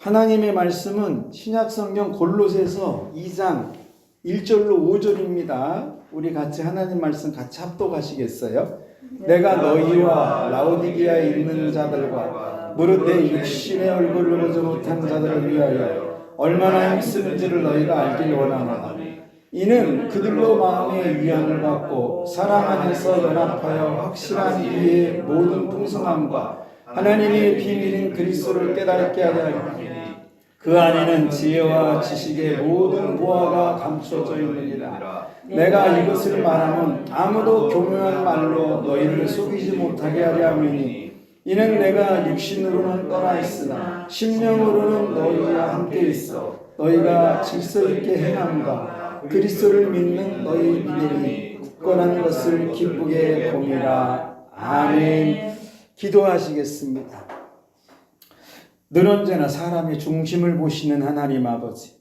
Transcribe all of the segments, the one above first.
하나님의 말씀은 신약성경 골로새서 2장 1절로 5절입니다. 우리 같이 하나님 말씀 같이 합독하시겠어요? 내가 너희와 라오디게아에 있는 자들과 무릇 내 육신의 얼굴을 보지 못한 자들을 위하여 얼마나 힘쓰는지를 너희가 알길 원하노라. 이는 그들로 마음의 위안을 받고 사랑 안에서 연합하여 확실한 이의 모든 풍성함과 하나님의 비밀인 그리스도를 깨닫게 하려 하니 그 안에는 지혜와 지식의 모든 보화가 감춰져 있느니라. 내가 이것을 말하면 아무도 교묘한 말로 너희를 속이지 못하게 하려 함이니 이는 내가 육신으로는 떠나 있으나 심령으로는 너희와 함께 있어 너희가 질서 있게 행함과 그리스도를 믿는 너희 믿음이 굳건한 것을 기쁘게 봄이라. 아멘. 기도하시겠습니다. 늘 언제나 사람의 중심을 보시는 하나님 아버지,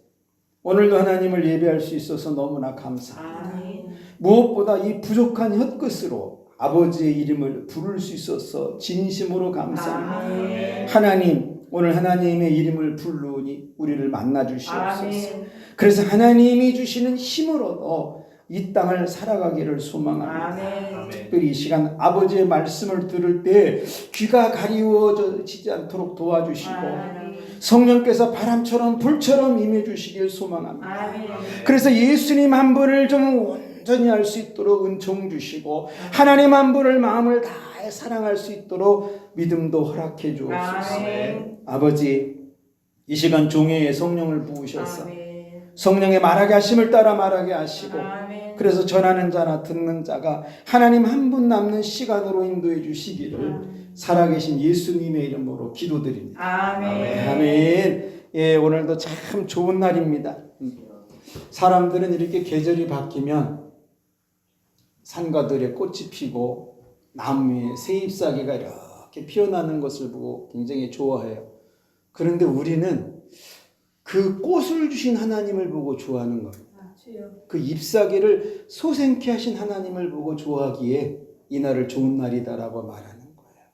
오늘도 하나님을 예배할 수 있어서 너무나 감사합니다. 아멘. 무엇보다 이 부족한 혀끝으로 아버지의 이름을 부를 수 있어서 진심으로 감사합니다. 아멘. 하나님, 오늘 하나님의 이름을 부르니 우리를 만나 주시옵소서. 아멘. 그래서 하나님이 주시는 힘으로 이 땅을 살아가기를 소망합니다. 아멘. 특별히 이 시간 아버지의 말씀을 들을 때 귀가 가리워지지 않도록 도와주시고 아멘. 성령께서 바람처럼 불처럼 임해 주시길 소망합니다. 아멘. 그래서 예수님 한 분을 좀 온전히 알 수 있도록 은총 주시고 하나님 한 분을 마음을 다해 사랑할 수 있도록 믿음도 허락해 주옵소서. 아멘. 아버지, 이 시간 종회에 성령을 부으셔서 아멘. 성령의 말하게 하심을 따라 말하게 하시고 아멘. 그래서 전하는 자나 듣는 자가 하나님 한 분 남는 시간으로 인도해 주시기를 살아계신 예수님의 이름으로 기도드립니다. 아멘. 아멘. 예, 오늘도 참 좋은 날입니다. 사람들은 이렇게 계절이 바뀌면 산과들에 꽃이 피고 나무에 새잎사귀가 이렇게 피어나는 것을 보고 굉장히 좋아해요. 그런데 우리는 그 꽃을 주신 하나님을 보고 좋아하는 겁니다. 그 잎사귀를 솟생케 하신 하나님을 보고 좋아하기에 이 날을 좋은 날이다라고 말하는 거예요.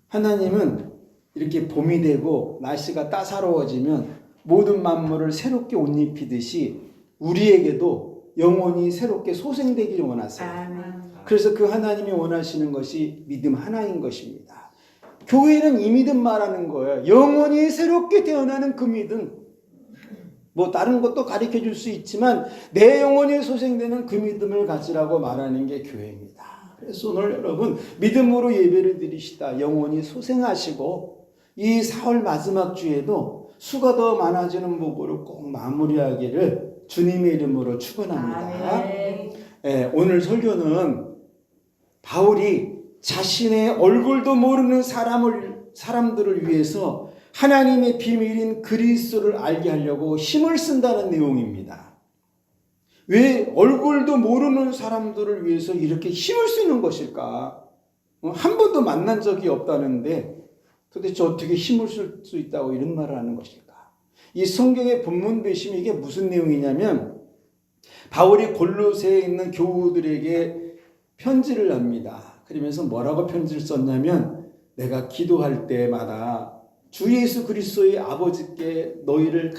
하나님은 이렇게 봄이 되고 날씨가 따사로워지면 모든 만물을 새롭게 옷 입히듯이 우리에게도 영혼이 새롭게 솟생되기를 원하세요. 그래서 그 하나님이 원하시는 것이 믿음 하나인 것입니다. 교회는 이 믿음 말하는 거예요. 영혼이 새롭게 태어나는 그 믿음. 뭐 다른 것도 가르쳐 줄 수 있지만 내 영혼이 소생되는 그 믿음을 가지라고 말하는 게 교회입니다. 그래서 오늘 여러분 믿음으로 예배를 드리시다 영혼이 소생하시고 이 4월 마지막 주에도 수가 더 많아지는 복으로 꼭 마무리하기를 주님의 이름으로 축원합니다. 네, 오늘 설교는 바울이 자신의 얼굴도 모르는 사람들을 위해서 하나님의 비밀인 그리스도를 알게 하려고 힘을 쓴다는 내용입니다. 왜 얼굴도 모르는 사람들을 위해서 이렇게 힘을 쓰는 것일까? 한 번도 만난 적이 없다는데 도대체 어떻게 힘을 쓸 수 있다고 이런 말을 하는 것일까? 이 성경의 본문 배심이 이게 무슨 내용이냐면 바울이 골로새에 있는 교우들에게 편지를 합니다. 그러면서 뭐라고 편지를 썼냐면 내가 기도할 때마다 주 예수 그리스도의 아버지께 너희를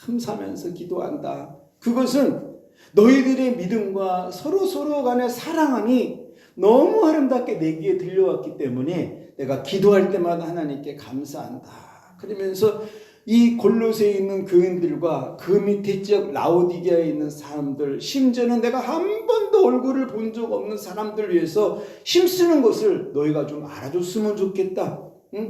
감사하면서 기도한다. 그것은 너희들의 믿음과 서로 간의 사랑함이 너무 아름답게 내 귀에 들려왔기 때문에 내가 기도할 때마다 하나님께 감사한다. 그러면서 이 골로새에 있는 교인들과 그 밑에 지역 라오디게아에 있는 사람들, 심지어는 내가 한 번도 얼굴을 본 적 없는 사람들 위해서 힘쓰는 것을 너희가 좀 알아줬으면 좋겠다.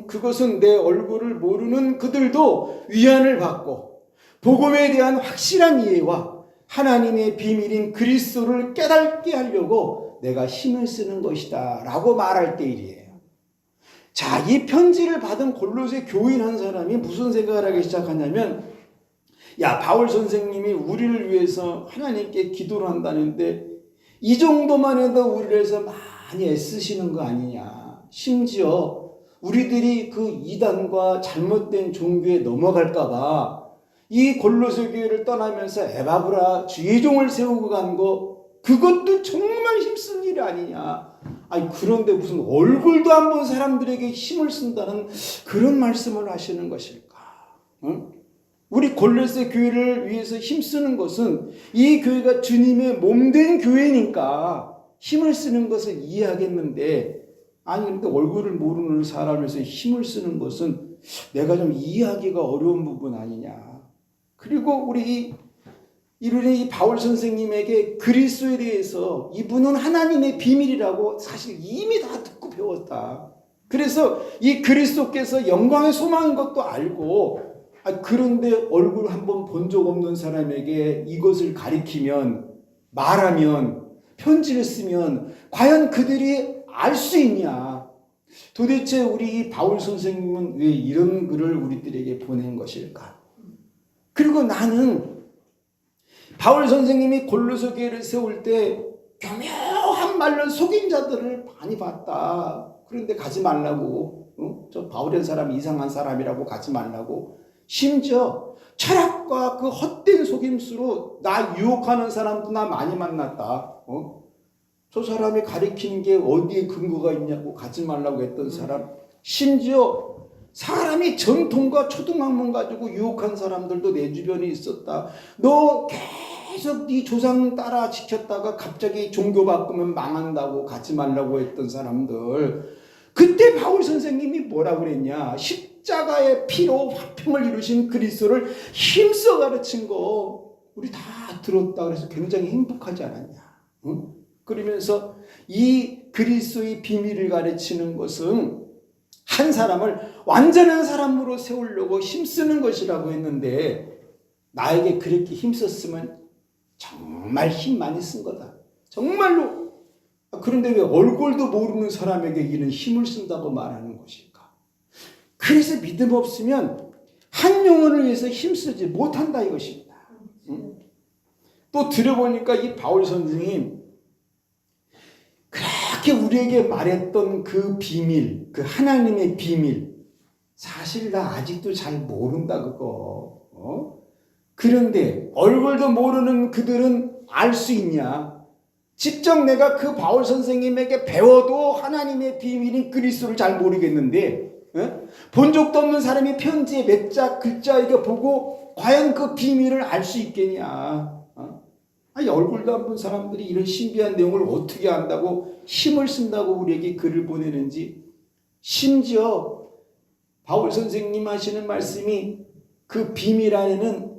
그것은 내 얼굴을 모르는 그들도 위안을 받고 복음에 대한 확실한 이해와 하나님의 비밀인 그리스도를 깨닫게 하려고 내가 힘을 쓰는 것이다 라고 말할 때일이에요. 자, 이 편지를 받은 골로새 교인 한 사람이 무슨 생각을 하기 시작하냐면 야, 바울 선생님이 우리를 위해서 하나님께 기도를 한다는데 이 정도만 해도 우리를 위해서 많이 애쓰시는 거 아니냐. 심지어 우리들이 그 이단과 잘못된 종교에 넘어갈까 봐 이 골로새 교회를 떠나면서 에바브라 주의종을 세우고 간 거 그것도 정말 힘쓴 일이 아니냐. 아니 그런데 무슨 얼굴도 안 본 사람들에게 힘을 쓴다는 그런 말씀을 하시는 것일까? 응? 우리 골로새 교회를 위해서 힘쓰는 것은 이 교회가 주님의 몸된 교회니까 힘을 쓰는 것을 이해하겠는데, 아니 근데 얼굴을 모르는 사람에서 힘을 쓰는 것은 내가 좀 이해하기가 어려운 부분 아니냐. 그리고 우리 이분의 이 바울 선생님에게 그리스도에 대해서 이분은 하나님의 비밀이라고 사실 이미 다 듣고 배웠다. 그래서 이 그리스도께서 영광의 소망인 것도 알고, 그런데 얼굴 한번 본 적 없는 사람에게 이것을 가리키면, 말하면, 편지를 쓰면 과연 그들이 알 수 있냐. 도대체 우리 이 바울 선생님은 왜 이런 글을 우리들에게 보낸 것일까? 그리고 나는 바울 선생님이 골로새 교회를 세울 때 교묘한 말로 속인 자들을 많이 봤다. 그런데 가지 말라고, 저 바울이라는 사람이 이상한 사람이라고 가지 말라고, 심지어 철학과 그 헛된 속임수로 나 유혹하는 사람도 나 많이 만났다. 저 사람이 가리키는 게 어디에 근거가 있냐고 가지 말라고 했던 사람, 심지어 사람이 전통과 초등학문 가지고 유혹한 사람들도 내 주변에 있었다. 너 계속 네 조상 따라 지켰다가 갑자기 종교 바꾸면 망한다고 가지 말라고 했던 사람들. 그때 바울 선생님이 뭐라고 그랬냐. 십자가의 피로 화평을 이루신 그리스도를 힘써 가르친 거 우리 다 들었다. 그래서 굉장히 행복하지 않았냐. 응? 그러면서 이 그리스도의 비밀을 가르치는 것은 한 사람을 완전한 사람으로 세우려고 힘쓰는 것이라고 했는데, 나에게 그렇게 힘썼으면 정말 힘 많이 쓴 거다. 정말로. 그런데 왜 얼굴도 모르는 사람에게 이런 힘을 쓴다고 말하는 것일까? 그래서 믿음 없으면 한 영혼을 위해서 힘쓰지 못한다 이것입니다. 응? 또 들어보니까 이 바울 선생님 그렇게 우리에게 말했던 그 비밀, 그 하나님의 비밀, 사실 나 아직도 잘 모른다 그거. 그런데 얼굴도 모르는 그들은 알 수 있냐? 직접 내가 그 바울 선생님에게 배워도 하나님의 비밀인 그리스도를 잘 모르겠는데, 본 적도 없는 사람이 편지에 몇 자 글자 이거 보고 과연 그 비밀을 알 수 있겠냐? 아니 얼굴도 안 본 사람들이 이런 신비한 내용을 어떻게 안다고 힘을 쓴다고 우리에게 글을 보내는지. 심지어 바울 선생님 하시는 말씀이 그 비밀 안에는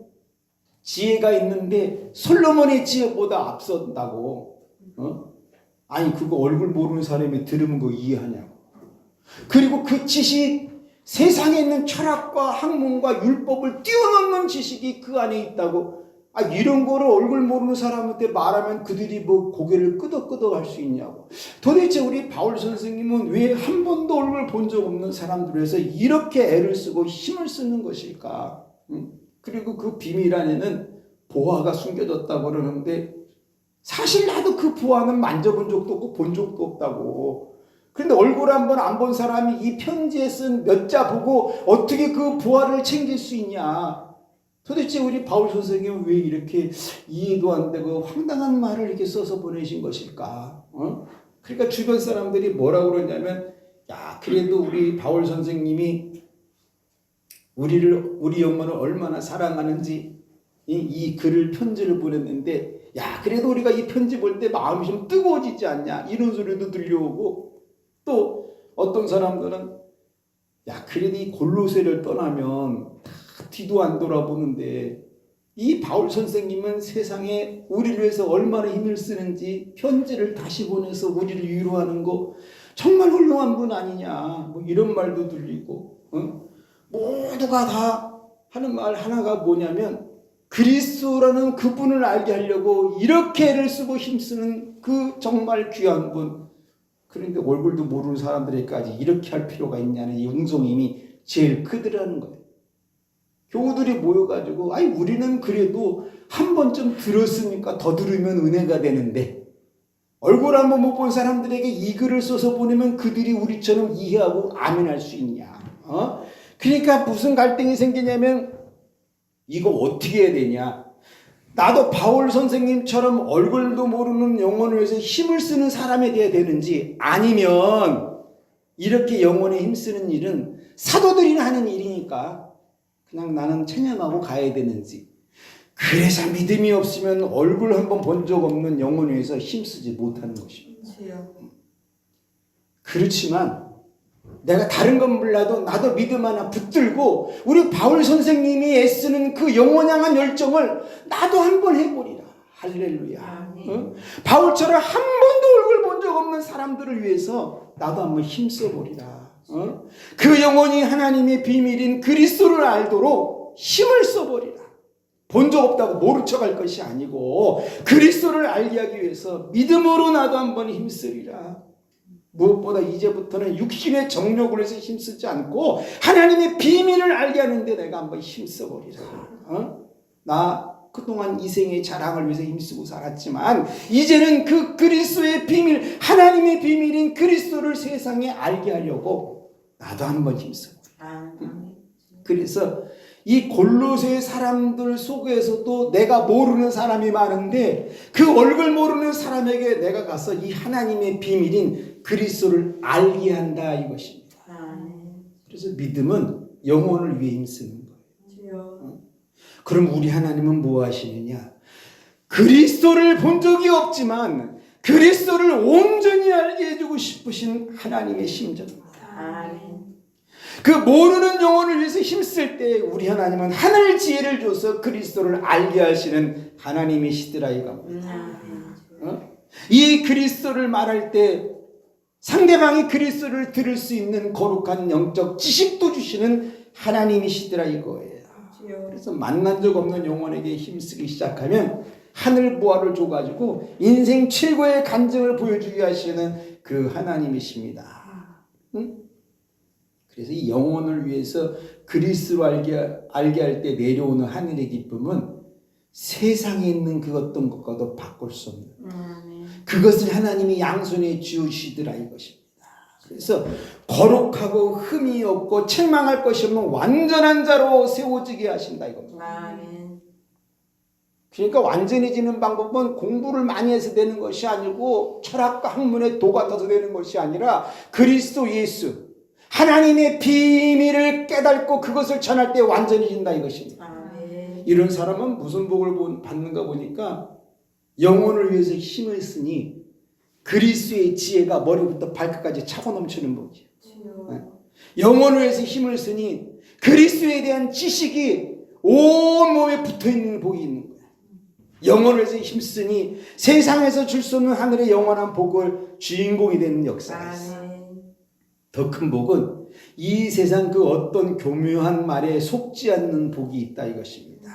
지혜가 있는데 솔로몬의 지혜보다 앞선다고. 아니 그거 얼굴 모르는 사람이 들으면 그거 이해하냐고. 그리고 그 지식, 세상에 있는 철학과 학문과 율법을 뛰어넘는 지식이 그 안에 있다고. 이런 거를 얼굴 모르는 사람한테 말하면 그들이 뭐 고개를 끄덕끄덕 할 수 있냐고. 도대체 우리 바울 선생님은 왜 한 번도 얼굴 본 적 없는 사람들에서 이렇게 애를 쓰고 힘을 쓰는 것일까? 그리고 그 비밀 안에는 보화가 숨겨졌다고 그러는데, 사실 나도 그 보화는 만져본 적도 없고 본 적도 없다고. 그런데 얼굴 한 번 안 본 사람이 이 편지에 쓴 몇 자 보고 어떻게 그 보화를 챙길 수 있냐? 도대체 우리 바울 선생님은 왜 이렇게 이해도 안 되고 황당한 말을 이렇게 써서 보내신 것일까? 그러니까 주변 사람들이 뭐라고 그러냐면, 야, 그래도 우리 바울 선생님이 우리 영혼을 얼마나 사랑하는지 이 글을 편지를 보냈는데, 야, 그래도 우리가 이 편지 볼 때 마음이 좀 뜨거워지지 않냐? 이런 소리도 들려오고, 또 어떤 사람들은 야, 그래도 이 골로새를 떠나면 뒤도 안 돌아보는데 이 바울 선생님은 세상에 우리를 위해서 얼마나 힘을 쓰는지 편지를 다시 보내서 우리를 위로하는 거 정말 훌륭한 분 아니냐, 뭐 이런 말도 들리고, 모두가 다 하는 말 하나가 뭐냐면 그리스도라는 그분을 알게 하려고 이렇게 애를 쓰고 힘쓰는 그 정말 귀한 분. 그런데 얼굴도 모르는 사람들에게까지 이렇게 할 필요가 있냐는 이 웅성임이 제일 크더라는 거예요. 교우들이 모여가지고 우리는 그래도 한 번쯤 들었으니까 더 들으면 은혜가 되는데, 얼굴 한번 못 본 사람들에게 이 글을 써서 보내면 그들이 우리처럼 이해하고 아멘할 수 있냐? 그러니까 무슨 갈등이 생기냐면, 이거 어떻게 해야 되냐? 나도 바울 선생님처럼 얼굴도 모르는 영혼을 위해서 힘을 쓰는 사람이 돼야 되는지, 아니면 이렇게 영혼에 힘쓰는 일은 사도들이 하는 일이니까 그냥 나는 찬양하고 가야 되는지. 그래서 믿음이 없으면 얼굴 한번 본 적 없는 영혼 위해서 힘쓰지 못하는 것입니다. 그렇지만 내가 다른 건 몰라도 나도 믿음 하나 붙들고 우리 바울 선생님이 애쓰는 그 영혼 향한 열정을 나도 한번 해보리라. 할렐루야. 바울처럼 한 번도 얼굴 본 적 없는 사람들을 위해서 나도 한번 힘써보리라. 그 영혼이 하나님의 비밀인 그리스도를 알도록 힘을 써버리라. 본 적 없다고 모른 척할 것이 아니고 그리스도를 알게 하기 위해서 믿음으로 나도 한번 힘쓰리라. 무엇보다 이제부터는 육신의 정욕을 해서 힘쓰지 않고 하나님의 비밀을 알게 하는데 내가 한번 힘써버리라. 나 그동안 이생의 자랑을 위해서 힘쓰고 살았지만 이제는 그 그리스도의 비밀, 하나님의 비밀인 그리스도를 세상에 알게 하려고 나도 한번 힘써버리라. 그래서 이 골로새 사람들 속에서도 내가 모르는 사람이 많은데 그 얼굴 모르는 사람에게 내가 가서 이 하나님의 비밀인 그리스도를 알게 한다 이것입니다. 그래서 믿음은 영혼을 위해 힘쓰는 거예요. 그럼 우리 하나님은 뭐 하시느냐? 그리스도를 본 적이 없지만 그리스도를 온전히 알게 해주고 싶으신 하나님의 심정입니다. 그 모르는 영혼을 위해서 힘쓸 때 우리 하나님은 하늘 지혜를 줘서 그리스도를 알게 하시는 하나님이시더라 이겁니다. 이 그리스도를 말할 때 상대방이 그리스도를 들을 수 있는 거룩한 영적 지식도 주시는 하나님이시더라 이거예요. 그래서 만난 적 없는 영혼에게 힘쓰기 시작하면 하늘 보화를 줘가지고 인생 최고의 간증을 보여주게 하시는 그 하나님이십니다. 그래서 이 영혼을 위해서 그리스도를 알게 할 때 내려오는 하늘의 기쁨은 세상에 있는 그 어떤 것과도 바꿀 수 없는 그것을 하나님이 양손에 쥐우시더라 이것입니다. 그래서 거룩하고 흠이 없고 책망할 것이 없는 완전한 자로 세워지게 하신다 이겁니다. 그러니까 완전해지는 방법은 공부를 많이 해서 되는 것이 아니고 철학과 학문의 도 같아서 되는 것이 아니라 그리스도 예수 하나님의 비밀을 깨닫고 그것을 전할 때 완전해진다 이것입니다. 이런 사람은 무슨 복을 받는가 보니까 영혼을 위해서 힘을 쓰니 그리스도의 지혜가 머리부터 발끝까지 차고 넘치는 복이에요. 영혼을 위해서 힘을 쓰니 그리스도에 대한 지식이 온 몸에 붙어있는 복이 있는 거예요. 영혼을 위해서 힘쓰니 세상에서 줄 수 없는 하늘의 영원한 복을 주인공이 되는 역사가 있어요. 더 큰 복은 이 세상 그 어떤 교묘한 말에 속지 않는 복이 있다 이것입니다.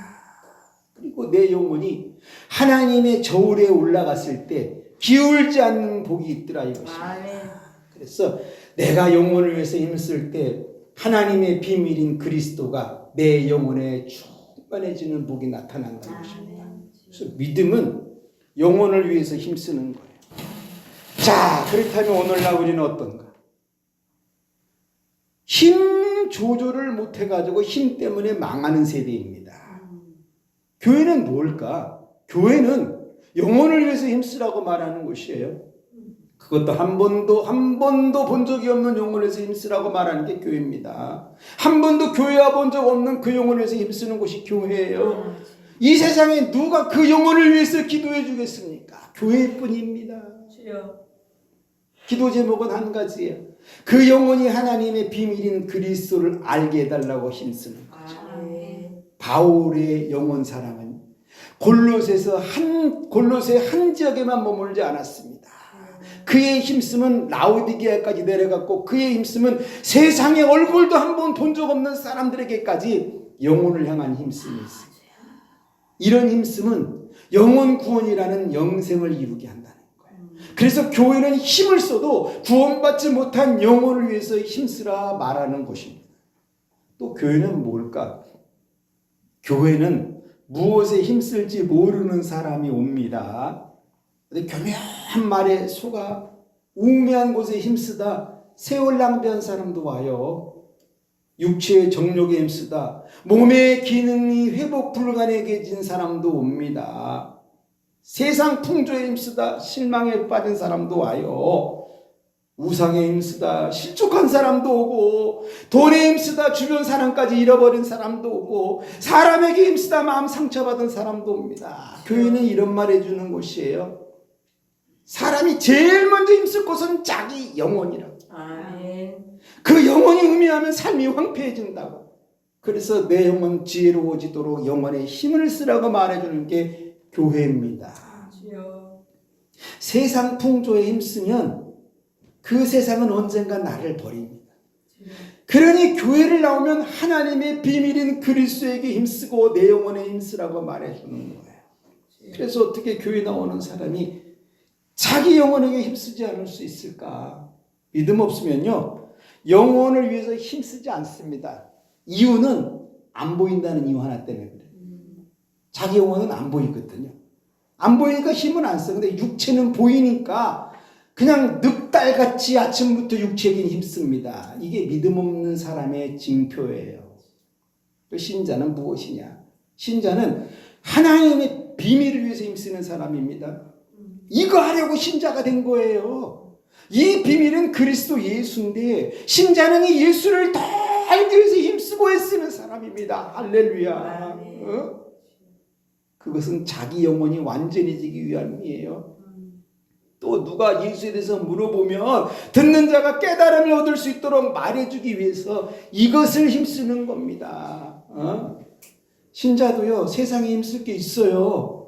그리고 내 영혼이 하나님의 저울에 올라갔을 때 기울지 않는 복이 있더라 이것입니다. 그래서 내가 영혼을 위해서 힘쓸 때 하나님의 비밀인 그리스도가 내 영혼에 충만해지는 복이 나타난다는 것입니다. 그래서 믿음은 영혼을 위해서 힘쓰는 거예요. 자, 그렇다면 오늘날 우리는 어떤가? 힘 조절을 못해가지고 힘 때문에 망하는 세대입니다. 교회는 뭘까? 교회는 영혼을 위해서 힘쓰라고 말하는 곳이에요. 그것도 한 번도 본 적이 없는 영혼을 위해서 힘쓰라고 말하는 게 교회입니다. 한 번도 교회 와본 적 없는 그 영혼을 위해서 힘쓰는 곳이 교회예요. 이 세상에 누가 그 영혼을 위해서 기도해 주겠습니까? 교회뿐입니다. 기도 제목은 한 가지예요. 그 영혼이 하나님의 비밀인 그리스도를 알게 해달라고 힘쓰는 거죠. 바울의 영혼 사랑은 골로새 한 지역에만 머물지 않았습니다. 그의 힘쓰면 라오디게아까지 내려갔고 그의 힘쓰면 세상의 얼굴도 한 번 본 적 없는 사람들에게까지 영혼을 향한 힘씀이 있습니다. 이런 힘씀은 영혼 구원이라는 영생을 이루게 한다는 거예요. 그래서 교회는 힘을 써도 구원받지 못한 영혼을 위해서 힘쓰라 말하는 것입니다. 또 교회는 뭘까? 교회는 무엇에 힘쓸지 모르는 사람이 옵니다. 교묘한 말에 속아 우매한 곳에 힘쓰다 세월 낭비한 사람도 와요. 육체의 정욕에 힘쓰다 몸의 기능이 회복 불가능해진 사람도 옵니다. 세상 풍조에 힘쓰다 실망에 빠진 사람도 와요. 우상에 힘쓰다 실족한 사람도 오고, 돈에 힘쓰다 주변 사람까지 잃어버린 사람도 오고, 사람에게 힘쓰다 마음 상처받은 사람도 옵니다. 교회는 이런 말 해주는 곳이에요. 사람이 제일 먼저 힘쓸 곳은 자기 영혼이라고. 아멘. 그 영혼이 의미하면 삶이 황폐해진다고. 그래서 내 영혼 지혜로워지도록 영혼에 힘을 쓰라고 말해주는 게 교회입니다. 주여. 세상 풍조에 힘쓰면 그 세상은 언젠가 나를 버립니다. 그러니 교회를 나오면 하나님의 비밀인 그리스도에게 힘쓰고 내 영혼에 힘쓰라고 말해주는 거예요. 그래서 어떻게 교회 나오는 사람이 자기 영혼에게 힘쓰지 않을 수 있을까? 믿음 없으면요, 영혼을 위해서 힘쓰지 않습니다. 이유는 안 보인다는 이유 하나 때문에 그래요. 자기 영혼은 안 보이거든요. 안 보이니까 힘은 안 써. 근데 육체는 보이니까 그냥 늑달같이 아침부터 육체에게 힘씁니다. 이게 믿음 없는 사람의 징표예요. 또 신자는 무엇이냐? 신자는 하나님의 비밀을 위해서 힘쓰는 사람입니다. 이거 하려고 신자가 된 거예요. 이 비밀은 그리스도 예수인데, 신자는 이 예수를 더 알기 위해서 힘쓰고 애쓰는 사람입니다. 할렐루야. 그것은 자기 영혼이 완전해지기 위함이에요. 또 누가 예수에 대해서 물어보면 듣는 자가 깨달음을 얻을 수 있도록 말해주기 위해서 이것을 힘쓰는 겁니다. 신자도요, 세상에 힘쓸 게 있어요.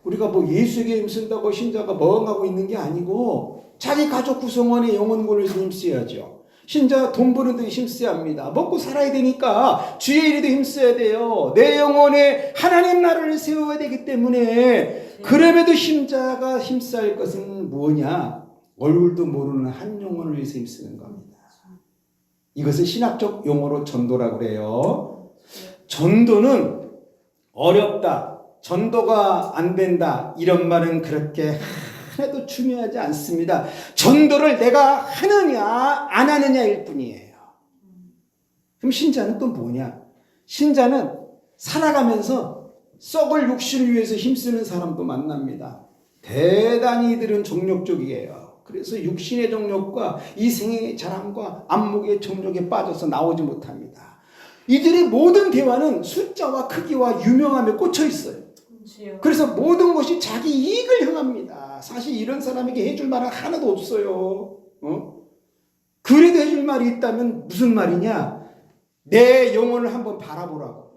우리가 뭐 예수에게 힘쓴다고 신자가 멍하고 있는 게 아니고 자기 가족 구성원의 영혼을 위해서 힘써야죠. 신자 돈 버는 데 힘써야 합니다. 먹고 살아야 되니까 주의 일에도 힘써야 돼요. 내 영혼에 하나님 나라를 세워야 되기 때문에, 그럼에도 신자가 힘써야 할 것은 뭐냐? 얼굴도 모르는 한 영혼을 위해서 힘쓰는 겁니다. 이것을 신학적 용어로 전도라고 그래요. 전도는 어렵다, 전도가 안 된다, 이런 말은 그렇게 하나도 중요하지 않습니다. 전도를 내가 하느냐 안 하느냐일 뿐이에요. 그럼 신자는 또 뭐냐? 신자는 살아가면서 썩을 육신을 위해서 힘쓰는 사람도 만납니다. 대단히 이들은 정욕적이에요. 그래서 육신의 정욕과 이 생의 자랑과 안목의 정욕에 빠져서 나오지 못합니다. 이들의 모든 대화는 숫자와 크기와 유명함에 꽂혀 있어요. 그래서 모든 것이 자기 이익을 향합니다. 사실 이런 사람에게 해줄 말은 하나도 없어요. 그래도 해줄 말이 있다면 무슨 말이냐? 내 영혼을 한번 바라보라고.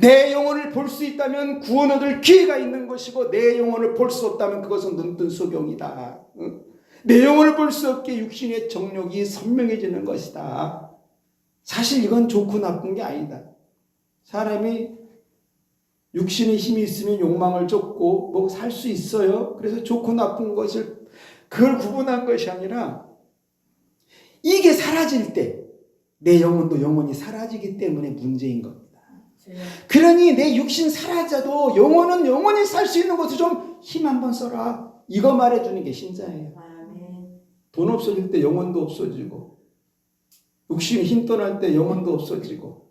내 영혼을 볼 수 있다면 구원 얻을 기회가 있는 것이고, 내 영혼을 볼 수 없다면 그것은 눈뜬 소경이다. 내 영혼을 볼 수 없게 육신의 정욕이 선명해지는 것이다. 사실 이건 좋고 나쁜 게 아니다. 사람이 육신의 힘이 있으면 욕망을 쫓고 뭐 살 수 있어요. 그래서 좋고 나쁜 것을 그걸 구분한 것이 아니라, 이게 사라질 때 내 영혼도 영혼이 사라지기 때문에 문제인 겁니다. 그러니 내 육신 사라져도 영혼은 영원히 살 수 있는 것을 좀 힘 한번 써라, 이거 말해주는 게 신자예요. 돈 없어질 때 영혼도 없어지고, 육신이 힘 떠날 때 영혼도 없어지고,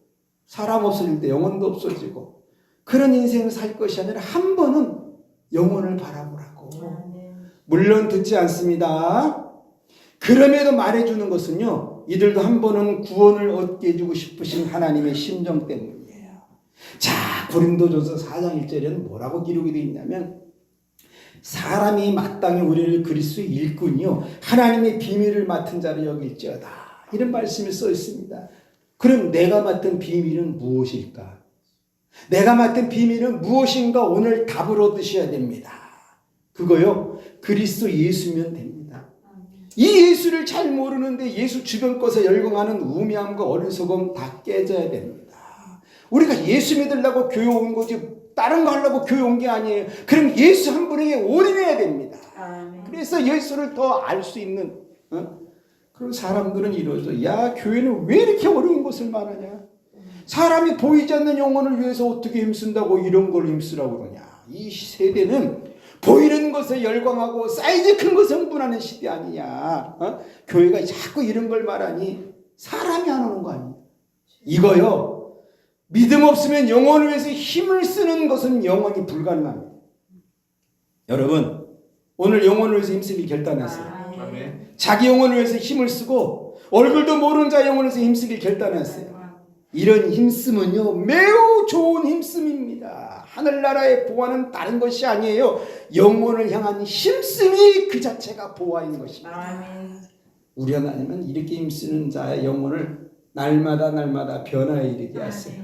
사람 없어질 때 영혼도 없어지고, 그런 인생을 살 것이 아니라 한 번은 영혼을 바라보라고. 물론 듣지 않습니다. 그럼에도 말해주는 것은요, 이들도 한 번은 구원을 얻게 해주고 싶으신 하나님의 심정 때문이에요. 자, 고린도전서 4장 1절에는 뭐라고 기록이 되어 있냐면, 사람이 마땅히 우리를 그리스도의 일꾼이요 하나님의 비밀을 맡은 자를 여길지어다, 이런 말씀이 써 있습니다. 그럼 내가 맡은 비밀은 무엇일까? 내가 맡은 비밀은 무엇인가? 오늘 답을 얻으셔야 됩니다. 그거요, 그리스도 예수면 됩니다. 이 예수를 잘 모르는데 예수 주변 것에 열광하는 우매함과 어리석음 다 깨져야 됩니다. 우리가 예수 믿으려고 교회 온 거지 다른 거 하려고 교회 온 게 아니에요. 그럼 예수 한 분에게 올인해야 됩니다. 그래서 예수를 더 알 수 있는, 그런 사람들은 이러죠. 야, 교회는 왜 이렇게 어려운 것을 말하냐? 사람이 보이지 않는 영혼을 위해서 어떻게 힘쓴다고 이런 걸 힘쓰라고 그러냐? 이 세대는 보이는 것에 열광하고 사이즈 큰 것에 흥분하는 시대 아니냐? 교회가 자꾸 이런 걸 말하니 사람이 안 오는 거 아니야? 이거요, 믿음 없으면 영혼을 위해서 힘을 쓰는 것은 영원히 불가능합니다. 여러분, 오늘 영혼을 위해서 힘쓰기 결단했어요. 아멘. 자기 영혼을 위해서 힘을 쓰고 얼굴도 모르는 자 영혼을 위해서 힘쓰길 결단했어요. 이런 힘씀은요 매우 좋은 힘씀입니다. 하늘나라의 보화는 다른 것이 아니에요. 영혼을 향한 힘씀이 그 자체가 보화인 것입니다. 아멘. 우리 하나님은 이렇게 힘쓰는 자의 영혼을 날마다 변화에 이르게 하세요.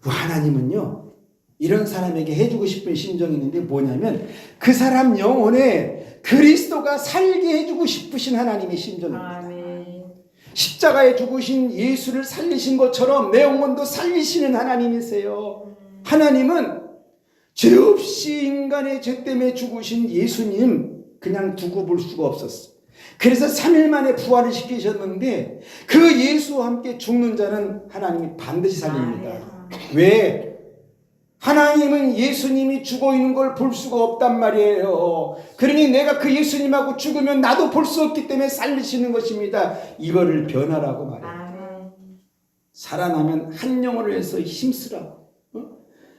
하나님은요 이런 사람에게 해주고 싶은 심정이 있는데 뭐냐면 그 사람 영혼에 그리스도가 살게 해주고 싶으신 하나님의 심정입니다. 아멘. 십자가에 죽으신 예수를 살리신 것처럼 내 영혼도 살리시는 하나님이세요. 하나님은 죄 없이 인간의 죄 때문에 죽으신 예수님 그냥 두고 볼 수가 없었어요. 그래서 3일 만에 부활을 시키셨는데 그 예수와 함께 죽는 자는 하나님이 반드시 살립니다. 왜? 하나님은 예수님이 죽어 있는 걸 볼 수가 없단 말이에요. 그러니 내가 그 예수님하고 죽으면 나도 볼 수 없기 때문에 살리시는 것입니다. 이거를 변화라고 말해요. 아멘. 살아나면 한 영혼을 위해서 힘쓰라고.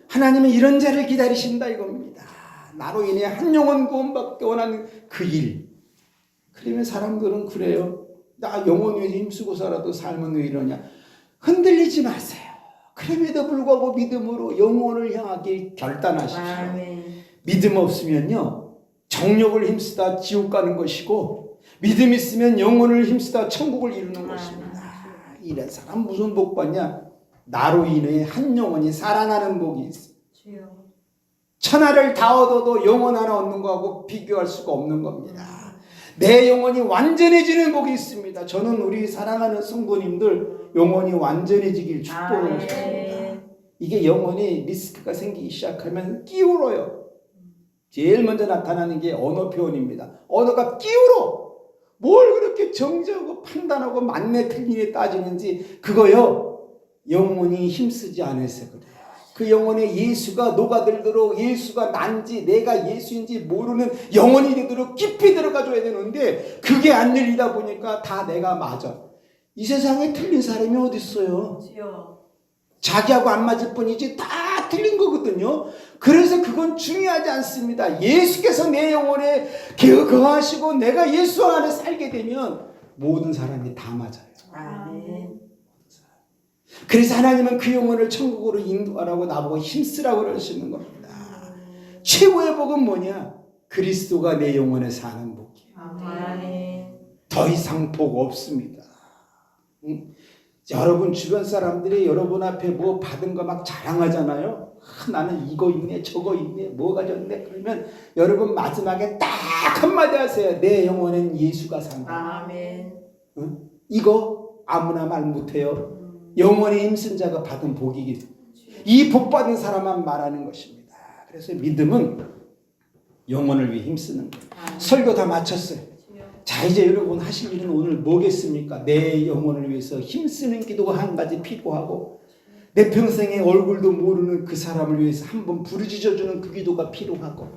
하나님은 이런 자를 기다리신다 이겁니다. 나로 인해 한 영혼 구원받기 원하는 그 일. 그러면 사람들은 그래요. 나 영혼 위해서 힘쓰고 살아도 삶은 왜 이러냐. 흔들리지 마세요. 그럼에도 불구하고 믿음으로 영혼을 향하길 결단하십시오. 아멘. 믿음 없으면요 정욕을 힘쓰다 지옥 가는 것이고 믿음 있으면 영혼을 힘쓰다 천국을 이루는 것입니다. 이런 사람 무슨 복 받냐? 나로 인해 한 영혼이 살아나는 복이 있어. 주여. 천하를 다 얻어도 영혼 하나 얻는 거하고 비교할 수가 없는 겁니다. 내 영혼이 완전해지는 복이 있습니다. 저는 우리 사랑하는 성도님들 영혼이 완전해지길 축복을 합니다. 이게 영혼이 리스크가 생기기 시작하면 끼울어요. 제일 먼저 나타나는 게 언어 표현입니다. 언어가 끼울어. 뭘 그렇게 정죄하고 판단하고 맞네 틀리네 따지는지 그거요. 영혼이 힘쓰지 않아서 그래요. 그 영혼에 예수가 녹아들도록 예수가 난지 내가 예수인지 모르는 영혼이 되도록 깊이 들어가줘야 되는데 그게 안 열리다 보니까 다 내가 맞아. 이 세상에 틀린 사람이 어디 있어요? 주여. 자기하고 안 맞을 뿐이지 다 틀린 거거든요. 그래서 그건 중요하지 않습니다. 예수께서 내 영혼에 거하시고 내가 예수 안에 살게 되면 모든 사람이 다 맞아요. 아멘. 그래서 하나님은 그 영혼을 천국으로 인도하라고 나보고 힘쓰라고 그러시는 겁니다. 최고의 복은 뭐냐? 그리스도가 내 영혼에 사는 복이에요. 아멘. 더 이상 복 없습니다. 여러분 주변 사람들이 여러분 앞에 뭐 받은 거 막 자랑하잖아요. 나는 이거 있네 저거 있네 뭐 가졌네. 그러면 여러분 마지막에 딱 한마디 하세요. 내 영혼엔 예수가 산다. 아멘. 이거 아무나 말 못해요. 영혼에 힘쓴 자가 받은 복이기 때문에 이 복 받은 사람만 말하는 것입니다. 그래서 믿음은 영혼을 위해 힘쓰는 거예요. 설교 다 마쳤어요. 자 이제 여러분 하실 일은 오늘 뭐겠습니까? 내 영혼을 위해서 힘쓰는 기도가 한 가지 필요하고 내 평생에 얼굴도 모르는 그 사람을 위해서 한번 부르짖어주는 그 기도가 필요하고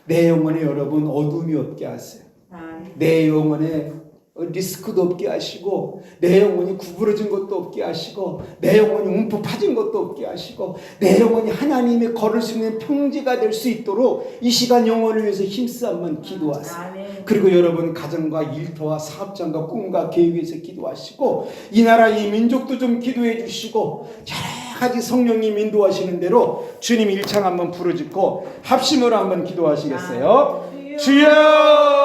내 영혼에 여러분 어둠이 없게 하세요. 내 영혼에 리스크도 없게 하시고 내 영혼이 구부러진 것도 없게 하시고 내 영혼이 움푹 파진 것도 없게 하시고 내 영혼이 하나님의 걸을 수 있는 평지가 될 수 있도록 이 시간 영혼을 위해서 힘써 한번 기도하세요. 아멘. 그리고 여러분 가정과 일터와 사업장과 꿈과 계획에서 기도하시고 이 나라 이 민족도 좀 기도해 주시고 여러 가지 성령님 인도하시는 대로 주님 일창 한번 부르짖고 합심으로 한번 기도하시겠어요? 주여!